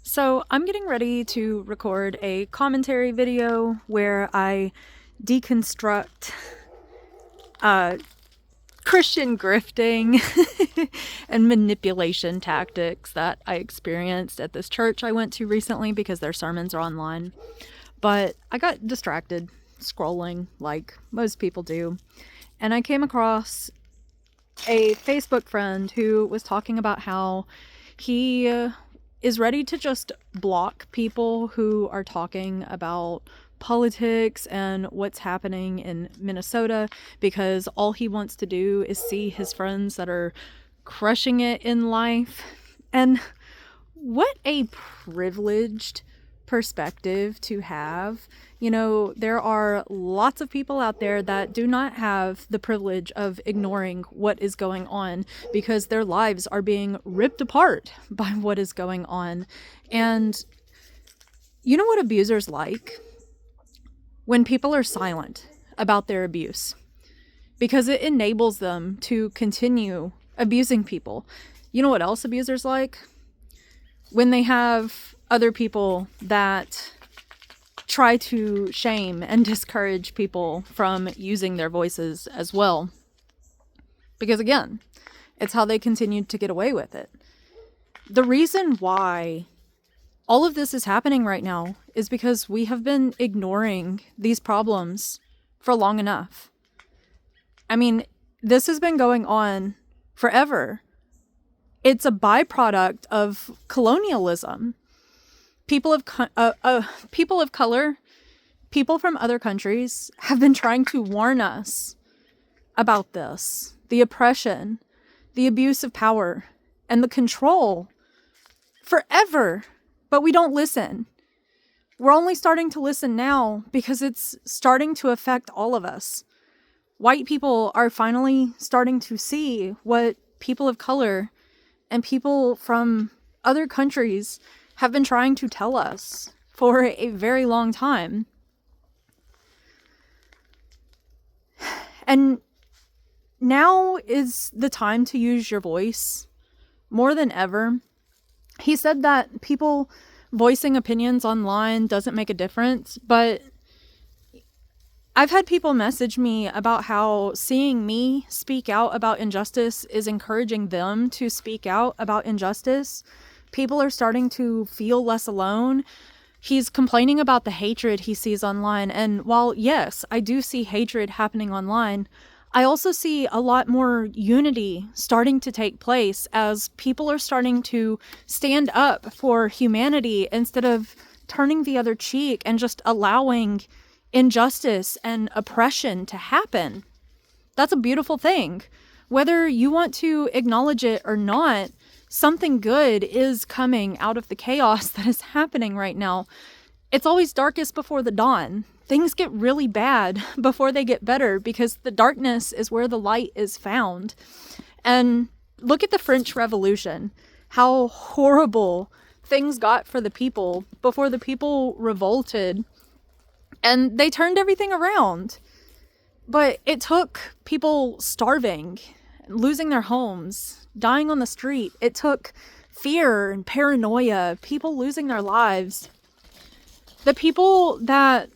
So, I'm getting ready to record a commentary video where I deconstruct uh, Christian grifting and manipulation tactics that I experienced at this church I went to recently because their sermons are online. But I got distracted scrolling like most people do, and I came across a Facebook friend who was talking about how he is ready to just block people who are talking about politics and what's happening in Minnesota because all he wants to do is see his friends that are crushing it in life. And what a privileged perspective to have. You know, there are lots of people out there that do not have the privilege of ignoring what is going on because their lives are being ripped apart by what is going on. And you know what abusers like? When people are silent about their abuse, because it enables them to continue abusing people. You know what else abusers like? When they have other people that try to shame and discourage people from using their voices as well. Because again, it's how they continued to get away with it. The reason why all of this is happening right now is because we have been ignoring these problems for long enough. I mean, this has been going on forever. It's a byproduct of colonialism. People of color, people from other countries have been trying to warn us about this, the oppression, the abuse of power, and the control forever, but we don't listen. We're only starting to listen now because it's starting to affect all of us. White people are finally starting to see what people of color and people from other countries have been trying to tell us for a very long time. And now is the time to use your voice more than ever. He said that people voicing opinions online doesn't make a difference, but I've had people message me about how seeing me speak out about injustice is encouraging them to speak out about injustice. People are starting to feel less alone. He's complaining about the hatred he sees online. And while, yes, I do see hatred happening online, I also see a lot more unity starting to take place as people are starting to stand up for humanity instead of turning the other cheek and just allowing injustice and oppression to happen. That's a beautiful thing. Whether you want to acknowledge it or not, something good is coming out of the chaos that is happening right now. It's always darkest before the dawn. Things get really bad before they get better because the darkness is where the light is found. And look at the French Revolution, how horrible things got for the people before the people revolted. And they turned everything around. But it took people starving, losing their homes, dying on the street. It took fear and paranoia, people losing their lives. The people that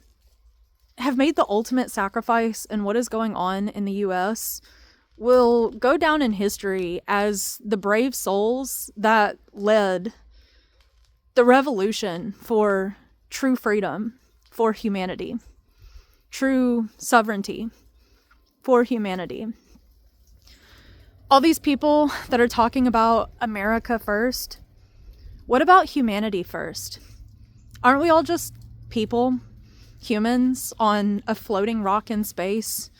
have made the ultimate sacrifice in what is going on in the US will go down in history as the brave souls that led the revolution for true freedom, for humanity, true sovereignty for humanity. All these people that are talking about America first, what about humanity first? Aren't we all just people, humans on a floating rock in space,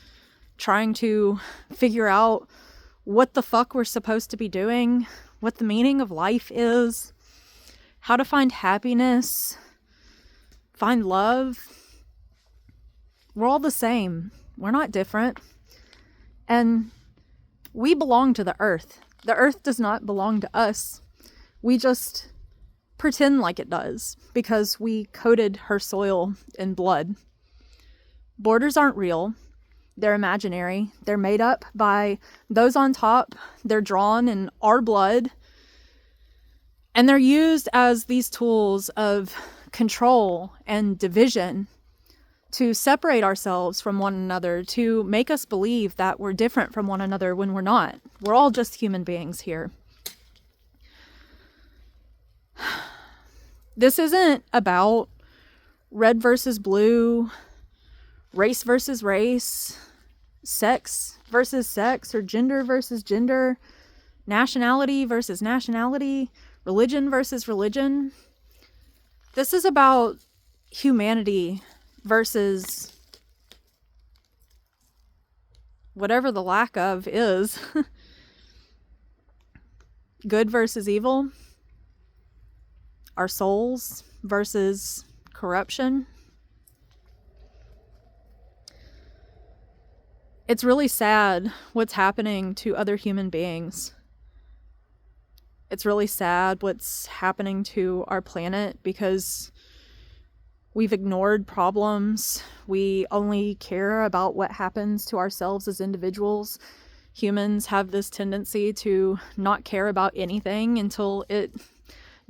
trying to figure out what the fuck we're supposed to be doing, what the meaning of life is, how to find happiness, find love? We're all the same. We're not different. And we belong to the earth. The earth does not belong to us. We just pretend like it does because we coated her soil in blood. Borders aren't real. They're imaginary. They're made up by those on top. They're drawn in our blood. And they're used as these tools of control and division to separate ourselves from one another, to make us believe that we're different from one another when we're not. We're all just human beings here. This isn't about red versus blue, race versus race, sex versus sex, or gender versus gender, nationality versus nationality, religion versus religion. This is about humanity versus whatever the lack of is. Good versus evil. Our souls versus corruption. It's really sad what's happening to other human beings. It's really sad what's happening to our planet because we've ignored problems. We only care about what happens to ourselves as individuals. Humans have this tendency to not care about anything until it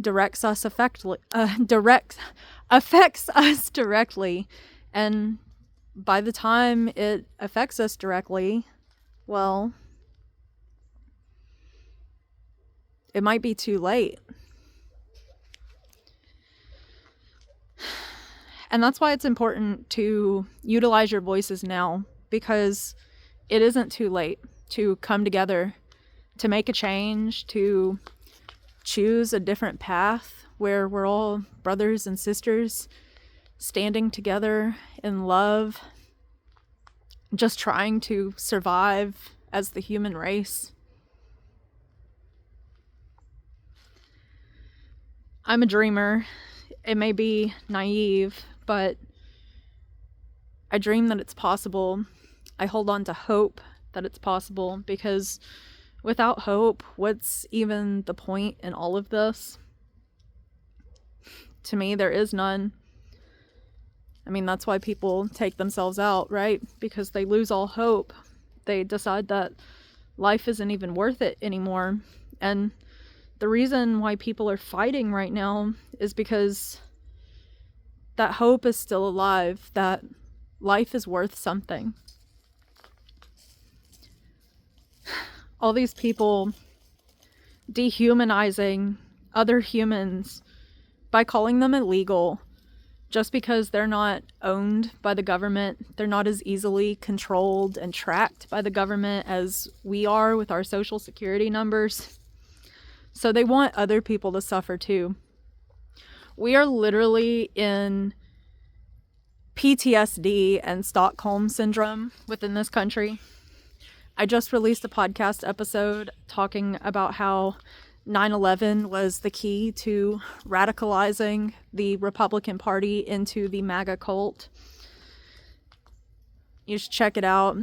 affects us directly. And by the time it affects us directly, well, it might be too late. And that's why it's important to utilize your voices now, because it isn't too late to come together, to make a change, to choose a different path where we're all brothers and sisters standing together in love, just trying to survive as the human race. I'm a dreamer. It may be naive, but I dream that it's possible. I hold on to hope that it's possible, because without hope, what's even the point in all of this? To me, there is none. I mean, that's why people take themselves out, right? Because they lose all hope. They decide that life isn't even worth it anymore. And the reason why people are fighting right now is because that hope is still alive, that life is worth something. All these people dehumanizing other humans by calling them illegal just because they're not owned by the government. They're not as easily controlled and tracked by the government as we are with our social security numbers. So they want other people to suffer too. We are literally in PTSD and Stockholm syndrome within this country. I just released a podcast episode talking about how 9/11 was the key to radicalizing the Republican Party into the MAGA cult. You should check it out.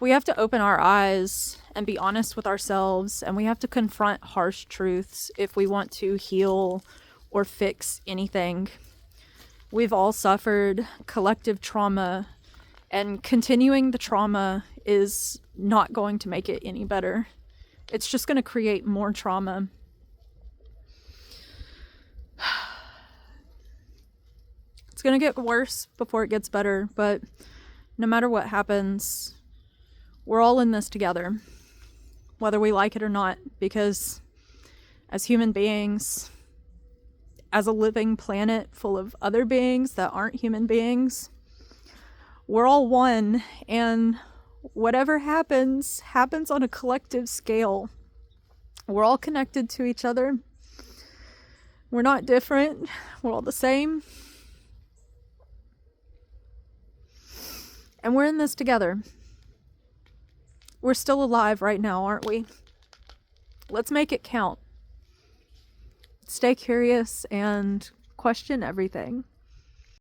We have to open our eyes and be honest with ourselves, and we have to confront harsh truths if we want to heal or fix anything. We've all suffered collective trauma, and continuing the trauma is not going to make it any better. It's just going to create more trauma. It's going to get worse before it gets better, but no matter what happens, we're all in this together, whether we like it or not, because as human beings, as a living planet full of other beings that aren't human beings, we're all one, and whatever happens, happens on a collective scale. We're all connected to each other. We're not different. We're all the same. And we're in this together. We're still alive right now, aren't we? Let's make it count. Stay curious and question everything.